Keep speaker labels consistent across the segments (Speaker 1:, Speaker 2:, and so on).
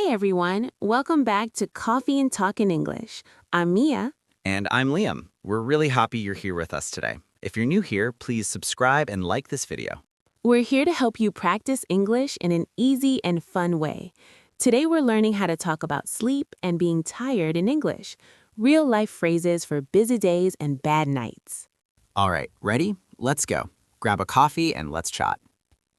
Speaker 1: everyone, welcome back to Coffee and Talk in English. I'm Mia.
Speaker 2: And I'm Liam. We're really happy you're here with us today. If you're new here, please subscribe and like this video.
Speaker 1: We're here to help you practice English in an easy and fun way. Today we're learning how to talk about sleep and being tired in English, real-life phrases for busy days and bad nights.
Speaker 2: All right, ready? Let's go. Grab a coffee and let's chat.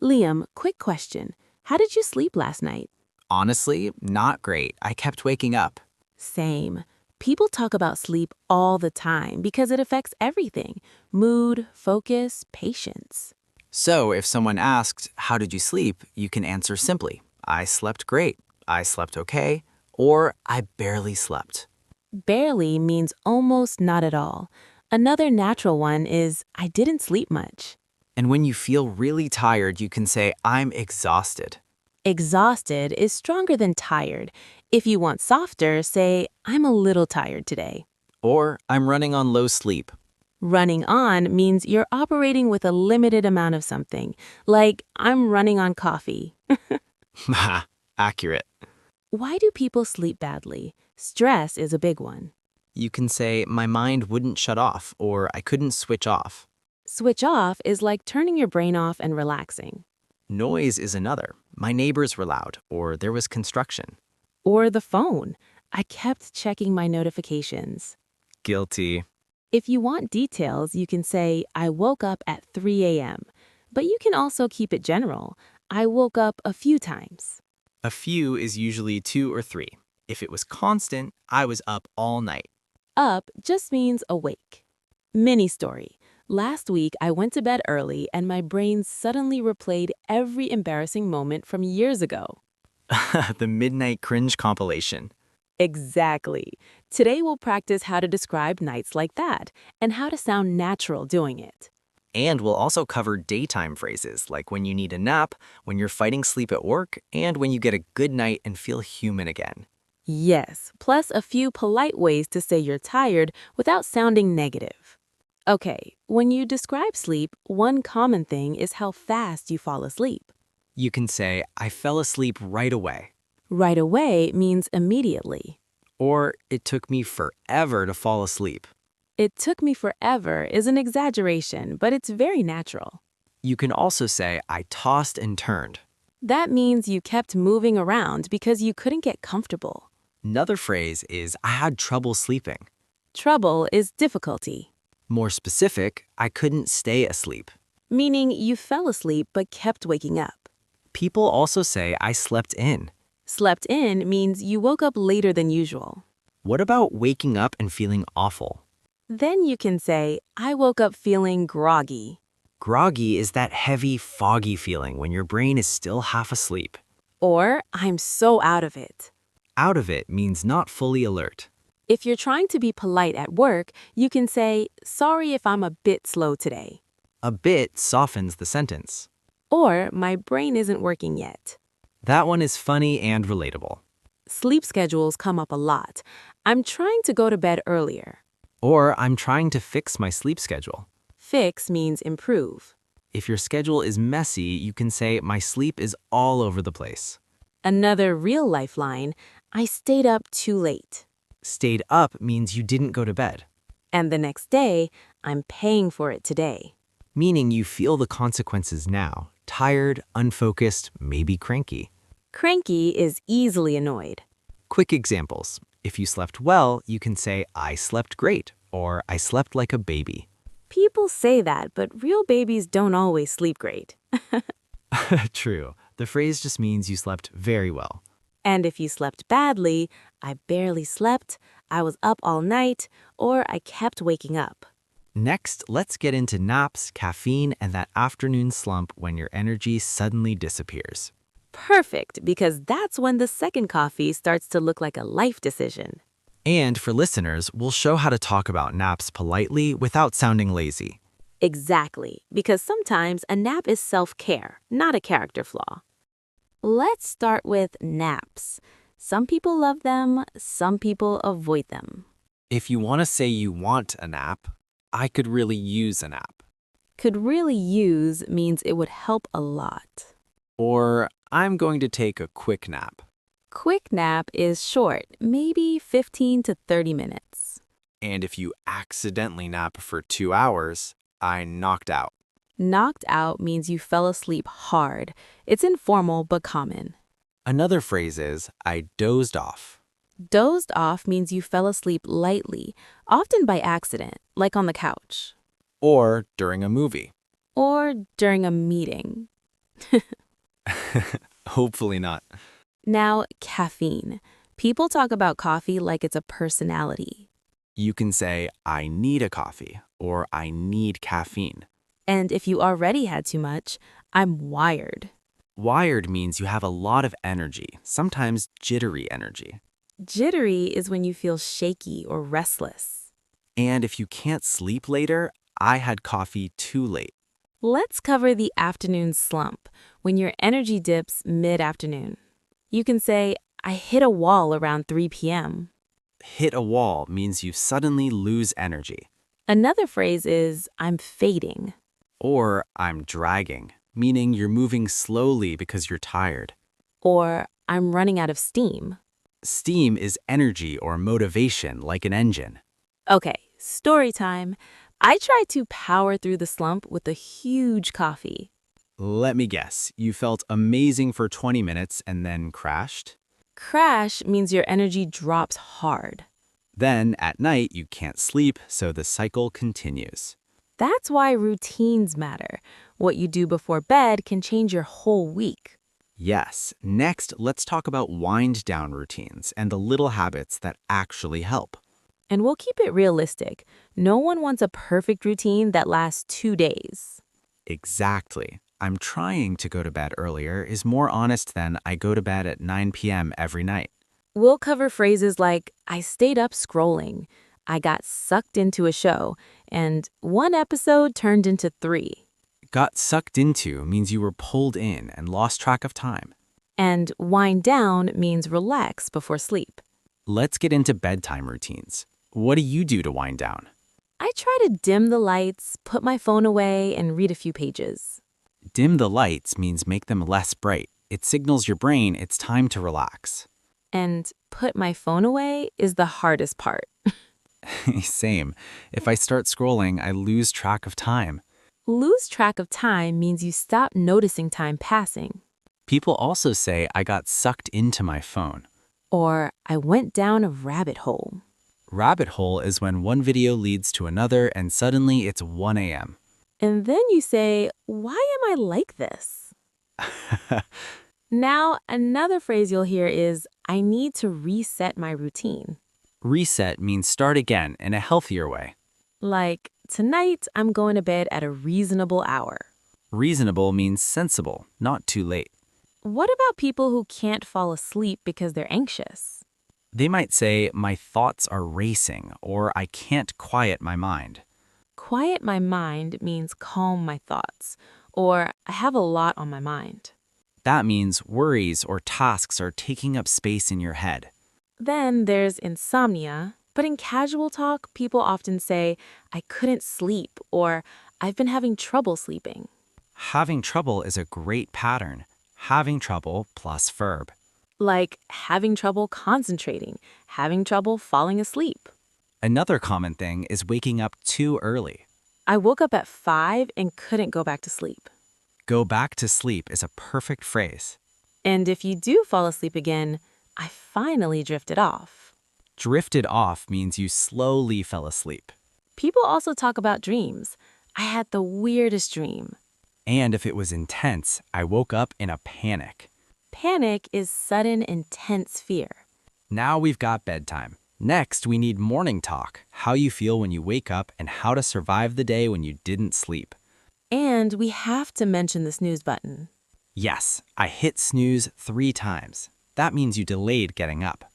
Speaker 1: Liam, quick question. How did you sleep last night?
Speaker 2: Honestly, not great. I kept waking up.
Speaker 1: Same. People talk about sleep all the time because it affects everything: mood, focus, patience.
Speaker 2: So if someone asked, how did you sleep? You can answer simply, I slept great, I slept okay, or I barely slept.
Speaker 1: Barely means almost not at all. Another natural one is I didn't sleep much.
Speaker 2: And when you feel really tired, you can say, I'm exhausted.
Speaker 1: Exhausted is stronger than tired. If you want softer, say, I'm a little tired today.
Speaker 2: Or I'm running on low sleep.
Speaker 1: Running on means you're operating with a limited amount of something, like I'm running on coffee.
Speaker 2: Haha, accurate.
Speaker 1: Why do people sleep badly? Stress is a big one.
Speaker 2: You can say, my mind wouldn't shut off, or I couldn't switch off.
Speaker 1: Switch off is like turning your brain off and relaxing.
Speaker 2: Noise is another. My neighbors were loud, or there was construction.
Speaker 1: Or the phone. I kept checking my notifications.
Speaker 2: Guilty.
Speaker 1: If you want details, you can say, I woke up at 3 a.m. But you can also keep it general. I woke up a few times.
Speaker 2: A few is usually 2 or 3. If it was constant, I was up all night.
Speaker 1: Up just means awake. Mini story. Last week, I went to bed early and my brain suddenly replayed every embarrassing moment from years ago.
Speaker 2: The midnight cringe compilation.
Speaker 1: Exactly. Today we'll practice how to describe nights like that and how to sound natural doing it.
Speaker 2: And we'll also cover daytime phrases, like when you need a nap, when you're fighting sleep at work, and when you get a good night and feel human again.
Speaker 1: Yes, plus a few polite ways to say you're tired without sounding negative. Okay, when you describe sleep, one common thing is how fast you fall asleep.
Speaker 2: You can say, I fell asleep right away.
Speaker 1: Right away means immediately.
Speaker 2: Or, it took me forever to fall asleep.
Speaker 1: It took me forever is an exaggeration, but it's very natural.
Speaker 2: You can also say, I tossed and turned.
Speaker 1: That means you kept moving around because you couldn't get comfortable.
Speaker 2: Another phrase is, I had trouble sleeping.
Speaker 1: Trouble is difficulty,
Speaker 2: More specific, I couldn't stay asleep.
Speaker 1: meaning you fell asleep but kept waking up.
Speaker 2: People also say, I slept in.
Speaker 1: Slept in means you woke up later than usual.
Speaker 2: What about waking up and feeling awful?
Speaker 1: Then you can say, I woke up feeling groggy.
Speaker 2: Groggy is that heavy, foggy feeling when your brain is still half asleep.
Speaker 1: Or, I'm so out of it.
Speaker 2: Out of it means not fully alert.
Speaker 1: If you're trying to be polite at work, you can say, sorry if I'm a bit slow today.
Speaker 2: A bit softens the sentence.
Speaker 1: Or, my brain isn't working yet.
Speaker 2: That one is funny and relatable.
Speaker 1: Sleep schedules come up a lot. I'm trying to go to bed earlier.
Speaker 2: Or I'm trying to fix my sleep schedule.
Speaker 1: Fix means improve.
Speaker 2: If your schedule is messy, you can say, my sleep is all over the place.
Speaker 1: Another real lifeline, I stayed up too late.
Speaker 2: Stayed up means you didn't go to bed,
Speaker 1: And the next day, I'm paying for it today.
Speaker 2: meaning you feel the consequences now. Tired, unfocused, maybe cranky.
Speaker 1: Cranky is easily annoyed.
Speaker 2: Quick examples. If you slept well, you can say, I slept great, or I slept like a baby.
Speaker 1: People say that, but real babies don't always sleep great.
Speaker 2: True. The phrase just means you slept very well.
Speaker 1: And if you slept badly, I barely slept, I was up all night, or I kept waking up.
Speaker 2: Next, let's get into naps, caffeine, and that afternoon slump when your energy suddenly disappears.
Speaker 1: Perfect, because that's when the second coffee starts to look like a life decision.
Speaker 2: And for listeners, we'll show how to talk about naps politely without sounding lazy.
Speaker 1: Exactly, because sometimes a nap is self-care, not a character flaw. Let's start with naps. Some people love them, some people avoid them.
Speaker 2: If you want to say you want a nap, I could really use a nap.
Speaker 1: Could really use means it would help a lot.
Speaker 2: Or I'm going to take a quick nap.
Speaker 1: Quick nap is short, maybe 15 to 30 minutes.
Speaker 3: And if you accidentally nap for 2 hours, I knocked out.
Speaker 1: Knocked out means you fell asleep hard. It's informal but common.
Speaker 3: Another phrase is, I dozed off.
Speaker 1: Dozed off means you fell asleep lightly, often by accident, like on the couch.
Speaker 3: Or during a movie.
Speaker 1: Or during a meeting.
Speaker 3: Hopefully not.
Speaker 1: Now, caffeine. People talk about coffee like it's a personality.
Speaker 3: You can say, I need a coffee, or I need caffeine.
Speaker 1: And if you already had too much, I'm wired.
Speaker 3: Wired means you have a lot of energy, sometimes jittery energy.
Speaker 1: Jittery is when you feel shaky or restless.
Speaker 3: And if you can't sleep later, I had coffee too late.
Speaker 1: Let's cover the afternoon slump, when your energy dips mid-afternoon. You can say, I hit a wall around 3 p.m.
Speaker 3: Hit a wall means you suddenly lose energy.
Speaker 1: Another phrase is, I'm fading.
Speaker 3: Or I'm dragging, meaning you're moving slowly because you're tired.
Speaker 1: Or I'm running out of steam.
Speaker 3: Steam is energy or motivation like an engine.
Speaker 1: Okay, story time. I tried to power through the slump with a huge coffee.
Speaker 3: Let me guess, you felt amazing for 20 minutes and then crashed?
Speaker 1: Crash means your energy drops hard.
Speaker 3: Then, at night, you can't sleep, so the cycle continues.
Speaker 1: That's why routines matter. What you do before bed can change your whole week.
Speaker 3: Yes, next, let's talk about wind-down routines and the little habits that actually help.
Speaker 1: And we'll keep it realistic. No one wants a perfect routine that lasts 2 days.
Speaker 3: Exactly. I'm trying to go to bed earlier is more honest than I go to bed at 9 p.m. every night.
Speaker 1: We'll cover phrases like, I stayed up scrolling, I got sucked into a show, and one episode turned into 3.
Speaker 3: Got sucked into means you were pulled in and lost track of time.
Speaker 1: And wind down means relax before sleep.
Speaker 3: Let's get into bedtime routines. What do you do to wind down?
Speaker 1: I try to dim the lights, put my phone away, and read a few pages.
Speaker 3: Dim the lights means make them less bright. It signals your brain it's time to relax.
Speaker 1: And put my phone away is the hardest part.
Speaker 3: Same. If I start scrolling, I lose track of time.
Speaker 1: Lose track of time means you stop noticing time passing.
Speaker 3: People also say I got sucked into my phone.
Speaker 1: Or I went down a rabbit hole.
Speaker 3: Rabbit hole is when one video leads to another and suddenly it's 1 a.m.
Speaker 1: And then you say, why am I like this? Now, another phrase you'll hear is, I need to reset my routine.
Speaker 3: Reset means start again in a healthier way.
Speaker 1: Like, tonight I'm going to bed at a reasonable hour.
Speaker 3: Reasonable means sensible, not too late.
Speaker 1: What about people who can't fall asleep because they're anxious?
Speaker 3: They might say, my thoughts are racing, or I can't quiet my mind.
Speaker 1: Quiet my mind means calm my thoughts, or I have a lot on my mind.
Speaker 3: That means worries or tasks are taking up space in your head.
Speaker 1: Then there's insomnia, but in casual talk, people often say, I couldn't sleep, or I've been having trouble sleeping.
Speaker 3: Having trouble is a great pattern. Having trouble plus verb.
Speaker 1: Like having trouble concentrating, having trouble falling asleep.
Speaker 3: Another common thing is waking up too early.
Speaker 1: I woke up at 5 and couldn't go back to sleep.
Speaker 3: Go back to sleep is a perfect phrase.
Speaker 1: And if you do fall asleep again, I finally drifted off.
Speaker 3: Drifted off means you slowly fell asleep.
Speaker 1: People also talk about dreams. I had the weirdest dream.
Speaker 3: And if it was intense, I woke up in a panic.
Speaker 1: Panic is sudden, intense fear.
Speaker 3: Now we've got bedtime. Next, we need morning talk, how you feel when you wake up and how to survive the day when you didn't sleep.
Speaker 1: And we have to mention the snooze button.
Speaker 3: Yes, I hit snooze 3 times. That means you delayed getting up.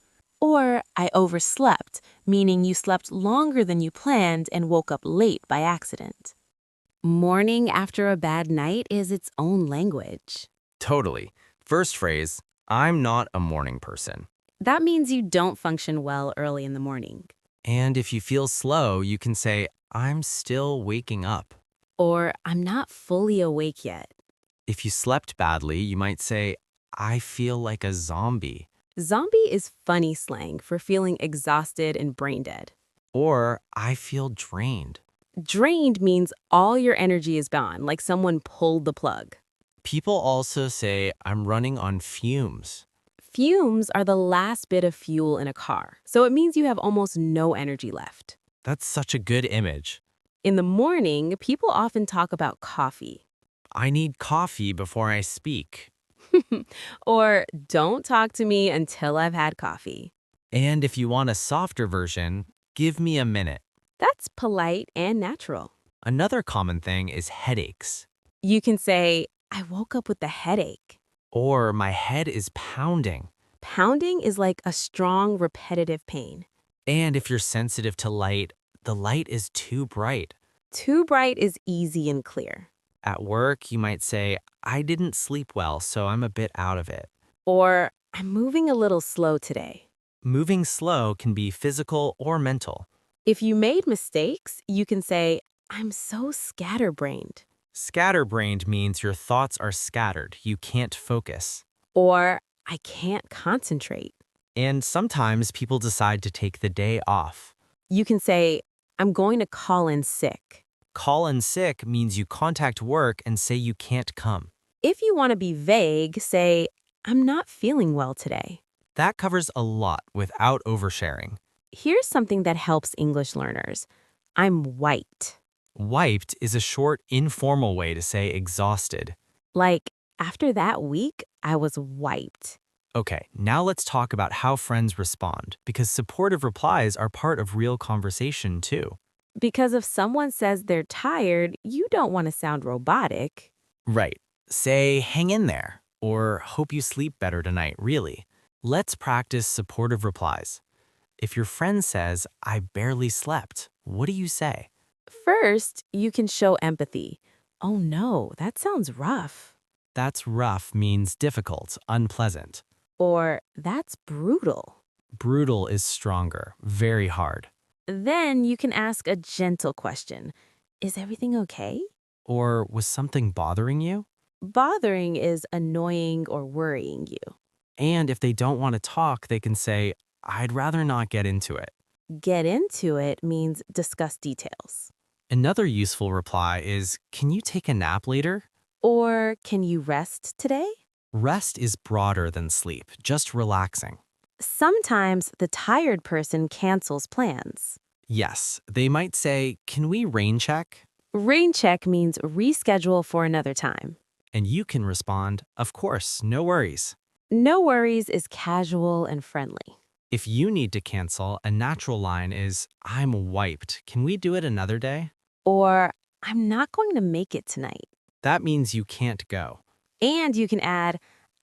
Speaker 1: Or I overslept, meaning you slept longer than you planned and woke up late by accident. Morning after a bad night is its own language.
Speaker 3: Totally. First phrase, I'm not a morning person.
Speaker 1: That means you don't function well early in the morning.
Speaker 3: And if you feel slow, you can say, I'm still waking up.
Speaker 1: Or I'm not fully awake yet.
Speaker 3: If you slept badly, you might say, I feel like a zombie.
Speaker 1: Zombie is funny slang for feeling exhausted and brain dead.
Speaker 3: Or I feel drained.
Speaker 1: Drained means all your energy is gone, like someone pulled the plug.
Speaker 3: People also say I'm running on fumes.
Speaker 1: Fumes are the last bit of fuel in a car, so it means you have almost no energy left.
Speaker 3: That's such a good image.
Speaker 1: In the morning, people often talk about coffee.
Speaker 3: I need coffee before I speak.
Speaker 1: Or don't talk to me until I've had coffee.
Speaker 3: And if you want a softer version, give me a minute.
Speaker 1: That's polite and natural.
Speaker 3: Another common thing is headaches.
Speaker 1: You can say, I woke up with a headache.
Speaker 3: Or my head is pounding.
Speaker 1: Pounding is like a strong, repetitive pain.
Speaker 3: And if you're sensitive to light, the light is too bright.
Speaker 1: Too bright is easy and clear.
Speaker 3: At work, you might say, I didn't sleep well, so I'm a bit out of it.
Speaker 1: Or, I'm moving a little slow today.
Speaker 3: Moving slow can be physical or mental.
Speaker 1: If you made mistakes, you can say, I'm so scatterbrained.
Speaker 3: Scatterbrained means your thoughts are scattered. You can't focus.
Speaker 1: Or, I can't concentrate.
Speaker 3: And sometimes people decide to take the day off.
Speaker 1: You can say, I'm going to call in sick.
Speaker 3: Call in sick means you contact work and say you can't come.
Speaker 1: If you want to be vague, say, I'm not feeling well today.
Speaker 3: That covers a lot without oversharing.
Speaker 1: Here's something that helps English learners. I'm wiped.
Speaker 3: Wiped is a short, informal way to say exhausted.
Speaker 1: Like, after that week, I was wiped.
Speaker 3: Okay, now let's talk about how friends respond, because supportive replies are part of real conversation too.
Speaker 1: Because if someone says they're tired, you don't want to sound robotic.
Speaker 3: Right. Say, hang in there, or hope you sleep better tonight, really. Let's practice supportive replies. If your friend says, I barely slept, what do you say?
Speaker 1: First, you can show empathy. Oh no, that sounds rough.
Speaker 3: That's rough means difficult, unpleasant.
Speaker 1: Or, that's brutal.
Speaker 3: Brutal is stronger, very hard.
Speaker 1: Then you can ask a gentle question. Is everything okay?
Speaker 3: Or was something bothering you?
Speaker 1: Bothering is annoying or worrying you.
Speaker 3: And if they don't want to talk, they can say, I'd rather not get into it.
Speaker 1: Get into it means discuss details.
Speaker 3: Another useful reply is, can you take a nap later?
Speaker 1: Or, can you rest today?
Speaker 3: Rest is broader than sleep, just relaxing.
Speaker 1: Sometimes the tired person cancels plans.
Speaker 3: Yes, they might say, can we rain check?
Speaker 1: Rain check means reschedule for another time.
Speaker 3: And you can respond, of course, no worries.
Speaker 1: No worries is casual and friendly.
Speaker 3: If you need to cancel, a natural line is, I'm wiped. Can we do it another day?
Speaker 1: Or, I'm not going to make it tonight.
Speaker 3: That means you can't go.
Speaker 1: And you can add,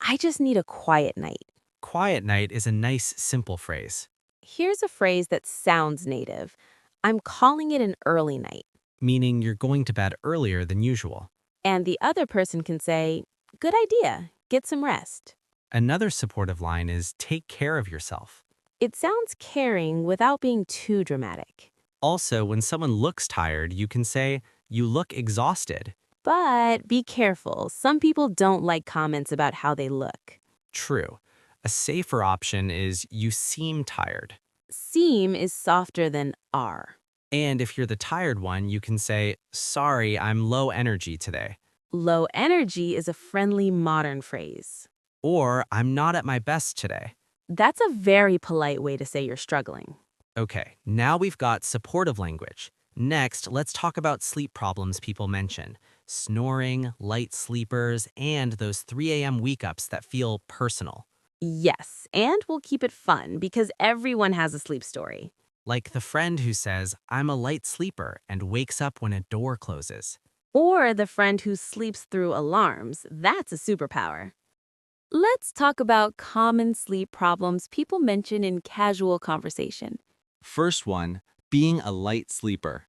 Speaker 1: I just need a quiet night.
Speaker 3: Quiet night is a nice, simple phrase.
Speaker 1: Here's a phrase that sounds native. I'm calling it an early night.
Speaker 3: Meaning you're going to bed earlier than usual.
Speaker 1: And the other person can say, good idea, get some rest.
Speaker 3: Another supportive line is, take care of yourself.
Speaker 1: It sounds caring without being too dramatic.
Speaker 3: Also, when someone looks tired, you can say, you look exhausted.
Speaker 1: But be careful, some people don't like comments about how they look.
Speaker 3: True. A safer option is, you seem tired.
Speaker 1: Seem is softer than are.
Speaker 3: And if you're the tired one, you can say, sorry, I'm low energy today.
Speaker 1: Low energy is a friendly modern phrase.
Speaker 3: Or, I'm not at my best today.
Speaker 1: That's a very polite way to say you're struggling.
Speaker 3: Okay, now we've got supportive language. Next, let's talk about sleep problems people mention. Snoring, light sleepers, and those 3 a.m. wake-ups that feel personal.
Speaker 1: Yes, and we'll keep it fun because everyone has a sleep story.
Speaker 3: Like the friend who says, I'm a light sleeper and wakes up when a door closes.
Speaker 1: Or the friend who sleeps through alarms. That's a superpower. Let's talk about common sleep problems people mention in casual conversation.
Speaker 4: First one, being a light sleeper.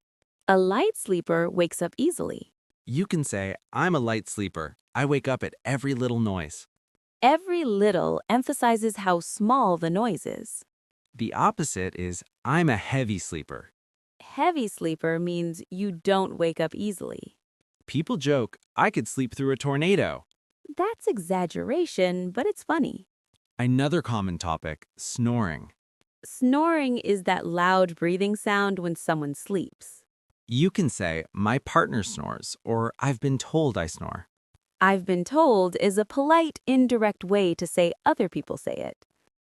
Speaker 1: A light sleeper wakes up easily.
Speaker 4: You can say, I'm a light sleeper. I wake up at every little noise.
Speaker 1: Every little emphasizes how small the noise is.
Speaker 4: The opposite is, I'm a heavy sleeper.
Speaker 1: Heavy sleeper means you don't wake up easily.
Speaker 4: People joke, I could sleep through a tornado.
Speaker 1: That's exaggeration, but it's funny.
Speaker 4: Another common topic, snoring.
Speaker 1: Snoring is that loud breathing sound when someone sleeps.
Speaker 4: You can say, my partner snores, or I've been told I snore.
Speaker 1: I've been told is a polite, indirect way to say other people say it.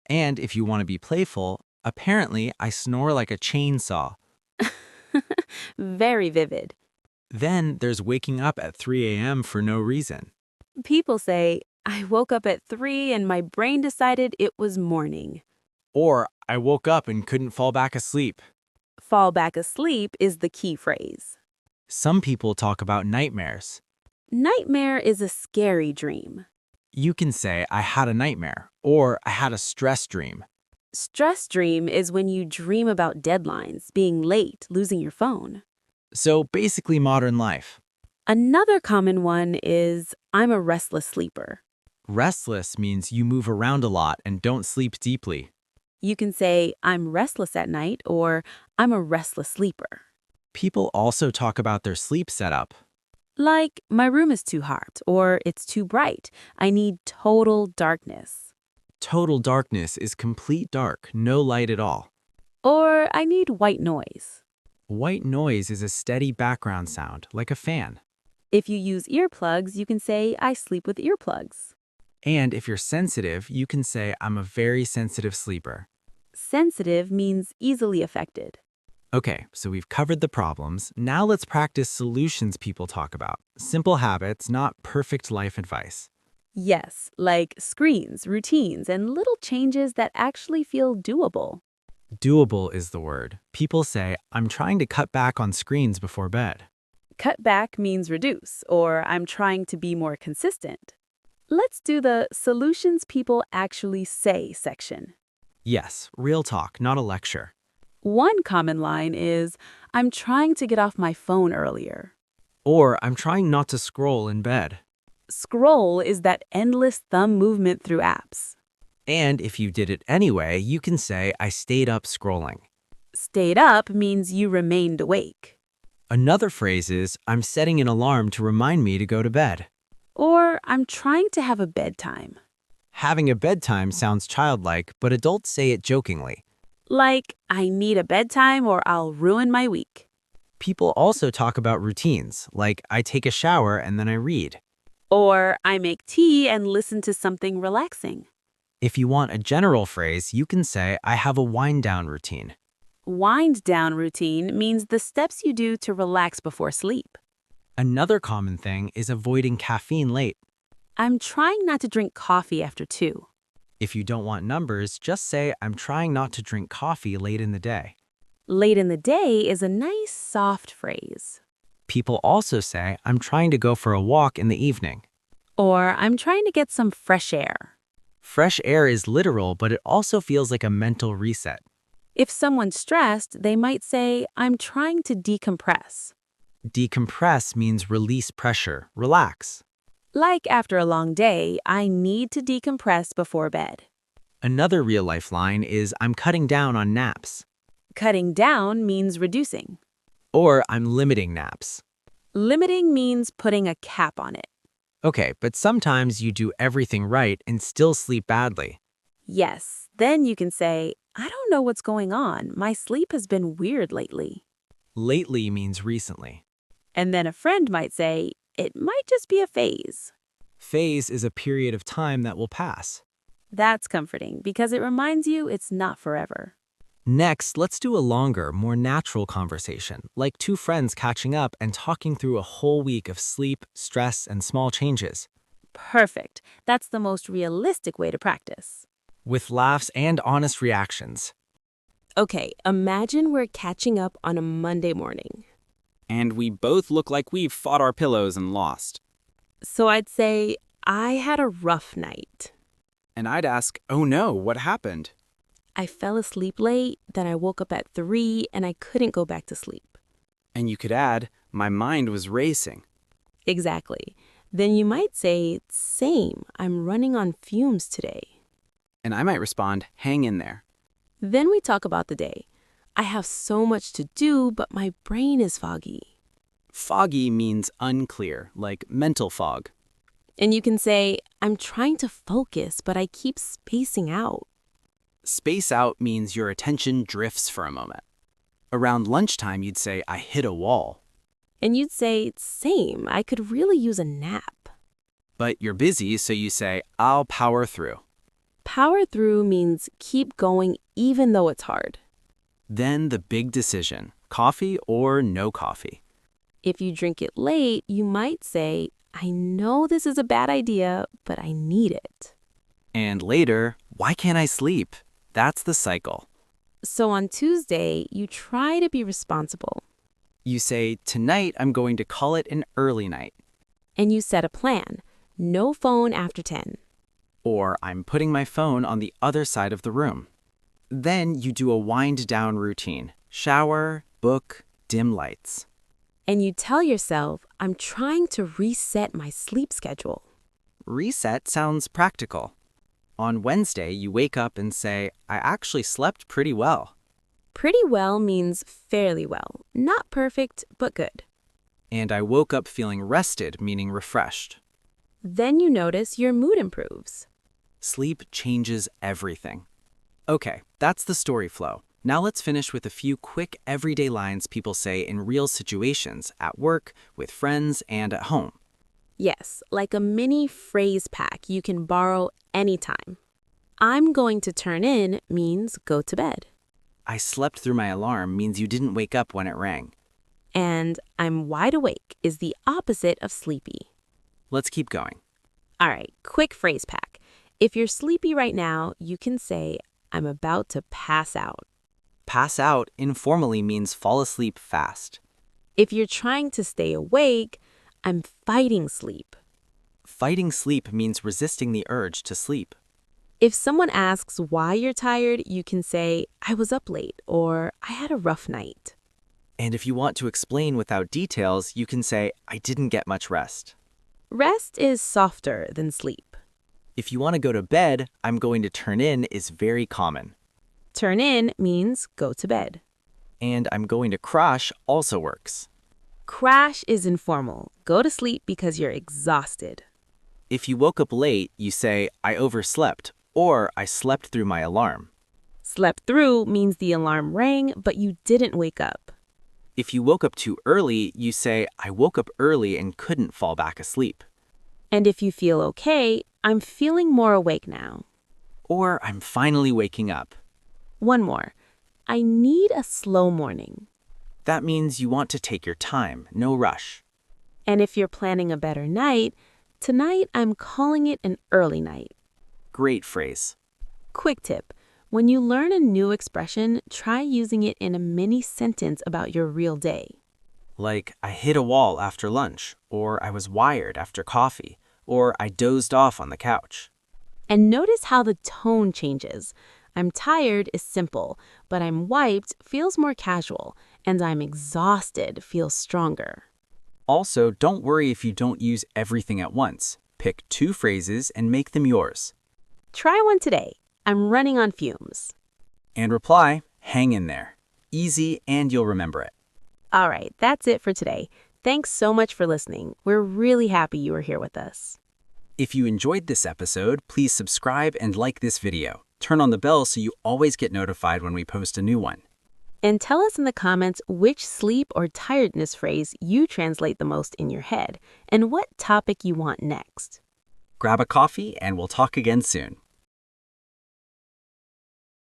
Speaker 4: And if you want to be playful, apparently I snore like a chainsaw.
Speaker 1: Very vivid.
Speaker 4: Then there's waking up at 3 a.m. for no reason.
Speaker 1: People say, I woke up at 3 and my brain decided it was morning.
Speaker 4: Or I woke up and couldn't fall back asleep.
Speaker 1: Fall back asleep is the key phrase.
Speaker 4: Some people talk about nightmares.
Speaker 1: Nightmare is a scary dream.
Speaker 4: You can say, I had a nightmare, or I had a stress dream.
Speaker 1: Stress dream is when you dream about deadlines, being late, losing your phone.
Speaker 4: So basically modern life.
Speaker 1: Another common one is, I'm a restless sleeper.
Speaker 4: Restless means you move around a lot and don't sleep deeply.
Speaker 1: You can say, I'm restless at night, or I'm a restless sleeper.
Speaker 4: People also talk about their sleep setup.
Speaker 1: Like, my room is too hot, or it's too bright. I need total darkness.
Speaker 4: Total darkness is complete dark, no light at all.
Speaker 1: Or I need white noise.
Speaker 4: White noise is a steady background sound, like a fan.
Speaker 1: If you use earplugs, you can say, I sleep with earplugs.
Speaker 4: And if you're sensitive, you can say, I'm a very sensitive sleeper.
Speaker 1: Sensitive means easily affected.
Speaker 4: Okay, so we've covered the problems. Now let's practice solutions people talk about. Simple habits, not perfect life advice.
Speaker 1: Yes, like screens, routines, and little changes that actually feel doable.
Speaker 4: Doable is the word. People say, I'm trying to cut back on screens before bed.
Speaker 1: Cut back means reduce, or I'm trying to be more consistent. Let's do the solutions people actually say section.
Speaker 4: Yes, real talk, not a lecture.
Speaker 1: One common line is, I'm trying to get off my phone earlier.
Speaker 4: Or I'm trying not to scroll in bed.
Speaker 1: Scroll is that endless thumb movement through apps.
Speaker 4: And if you did it anyway, you can say, I stayed up scrolling.
Speaker 1: Stayed up means you remained awake.
Speaker 4: Another phrase is, I'm setting an alarm to remind me to go to bed.
Speaker 1: Or I'm trying to have a bedtime.
Speaker 4: Having a bedtime sounds childlike, but adults say it jokingly.
Speaker 1: Like, I need a bedtime or I'll ruin my week.
Speaker 4: People also talk about routines, like I take a shower and then I read.
Speaker 1: Or I make tea and listen to something relaxing.
Speaker 4: If you want a general phrase, you can say, I have a wind-down routine.
Speaker 1: Wind-down routine means the steps you do to relax before sleep.
Speaker 4: Another common thing is avoiding caffeine late.
Speaker 1: I'm trying not to drink coffee after 2.
Speaker 4: If you don't want numbers, just say, I'm trying not to drink coffee late in the day.
Speaker 1: Late in the day is a nice, soft phrase.
Speaker 4: People also say, I'm trying to go for a walk in the evening.
Speaker 1: Or I'm trying to get some fresh air.
Speaker 4: Fresh air is literal, but it also feels like a mental reset.
Speaker 1: If someone's stressed, they might say, I'm trying to decompress.
Speaker 4: Decompress means release pressure, relax.
Speaker 1: Like after a long day, I need to decompress before bed.
Speaker 4: Another real-life line is, I'm cutting down on naps.
Speaker 1: Cutting down means reducing.
Speaker 4: Or I'm limiting naps.
Speaker 1: Limiting means putting a cap on it.
Speaker 4: Okay, but sometimes you do everything right and still sleep badly.
Speaker 1: Yes, then you can say, I don't know what's going on. My sleep has been weird lately.
Speaker 4: Lately means recently.
Speaker 1: And then a friend might say, it might just be a phase.
Speaker 4: Phase is a period of time that will pass.
Speaker 1: That's comforting because it reminds you it's not forever.
Speaker 4: Next, let's do a longer, more natural conversation, like two friends catching up and talking through a whole week of sleep, stress, and small changes.
Speaker 1: Perfect. That's the most realistic way to practice.
Speaker 4: With laughs and honest reactions.
Speaker 1: Okay, imagine we're catching up on a Monday morning.
Speaker 5: And we both look like we've fought our pillows and lost.
Speaker 1: So I'd say, I had a rough night.
Speaker 5: And I'd ask, oh no, what happened?
Speaker 1: I fell asleep late, then I woke up at 3 and I couldn't go back to sleep.
Speaker 5: And you could add, my mind was racing.
Speaker 1: Exactly. Then you might say, same, I'm running on fumes today.
Speaker 5: And I might respond, hang in there.
Speaker 1: Then we talk about the day. I have so much to do, but my brain is foggy.
Speaker 5: Foggy means unclear, like mental fog.
Speaker 1: And you can say, I'm trying to focus, but I keep spacing out.
Speaker 2: Space out means your attention drifts for a moment. Around lunchtime, you'd say, I hit a wall.
Speaker 1: And you'd say, same, I could really use a nap.
Speaker 2: But you're busy, so you say, I'll power through.
Speaker 1: Power through means keep going even though it's hard.
Speaker 2: Then the big decision, coffee or no coffee.
Speaker 1: If you drink it late, you might say, I know this is a bad idea, but I need it.
Speaker 2: And later, why can't I sleep? That's the cycle.
Speaker 1: So on Tuesday, you try to be responsible.
Speaker 2: You say, tonight I'm going to call it an early night.
Speaker 1: And you set a plan. No phone after 10.
Speaker 2: Or I'm putting my phone on the other side of the room. Then you do a wind-down routine. Shower, book, dim lights.
Speaker 1: And you tell yourself, I'm trying to reset my sleep schedule.
Speaker 2: Reset sounds practical. On Wednesday, you wake up and say, I actually slept pretty well.
Speaker 1: Pretty well means fairly well. Not perfect, but good.
Speaker 2: And I woke up feeling rested, meaning refreshed.
Speaker 1: Then you notice your mood improves.
Speaker 2: Sleep changes everything. Okay, that's the story flow. Now let's finish with a few quick everyday lines people say in real situations, at work, with friends, and at home.
Speaker 1: Yes, like a mini phrase pack you can borrow anytime. I'm going to turn in means go to bed.
Speaker 2: I slept through my alarm means you didn't wake up when it rang.
Speaker 1: And I'm wide awake is the opposite of sleepy.
Speaker 2: Let's keep going.
Speaker 1: All right, quick phrase pack. If you're sleepy right now, you can say, I'm about to pass out.
Speaker 2: Pass out informally means fall asleep fast.
Speaker 1: If you're trying to stay awake, I'm fighting sleep.
Speaker 2: Fighting sleep means resisting the urge to sleep.
Speaker 1: If someone asks why you're tired, you can say, I was up late or I had a rough night.
Speaker 2: And if you want to explain without details, you can say, I didn't get much rest.
Speaker 1: Rest is softer than sleep.
Speaker 2: If you want to go to bed, I'm going to turn in is very common.
Speaker 1: Turn in means go to bed.
Speaker 2: And I'm going to crash also works.
Speaker 1: Crash is informal. Go to sleep because you're exhausted.
Speaker 2: If you woke up late, you say, I overslept, or I slept through my alarm.
Speaker 1: Slept through means the alarm rang, but you didn't wake up.
Speaker 2: If you woke up too early, you say, I woke up early and couldn't fall back asleep.
Speaker 1: And if you feel okay, I'm feeling more awake now.
Speaker 2: Or I'm finally waking up.
Speaker 1: One more. I need a slow morning.
Speaker 2: That means you want to take your time, no rush.
Speaker 1: And if you're planning a better night, tonight I'm calling it an early night.
Speaker 2: Great phrase.
Speaker 1: Quick tip. When you learn a new expression, try using it in a mini sentence about your real day.
Speaker 2: Like, I hit a wall after lunch, or I was wired after coffee, or I dozed off on the couch.
Speaker 1: And notice how the tone changes. I'm tired is simple, but I'm wiped feels more casual, and I'm exhausted feels stronger.
Speaker 2: Also, don't worry if you don't use everything at once. Pick 2 phrases and make them yours.
Speaker 1: Try one today. I'm running on fumes.
Speaker 2: And reply, hang in there. Easy, and you'll remember it.
Speaker 1: All right, that's it for today. Thanks so much for listening. We're really happy you were here with us.
Speaker 2: If you enjoyed this episode, please subscribe and like this video. Turn on the bell so you always get notified when we post a new one.
Speaker 1: And tell us in the comments which sleep or tiredness phrase you translate the most in your head and what topic you want next.
Speaker 2: Grab a coffee and we'll talk again soon.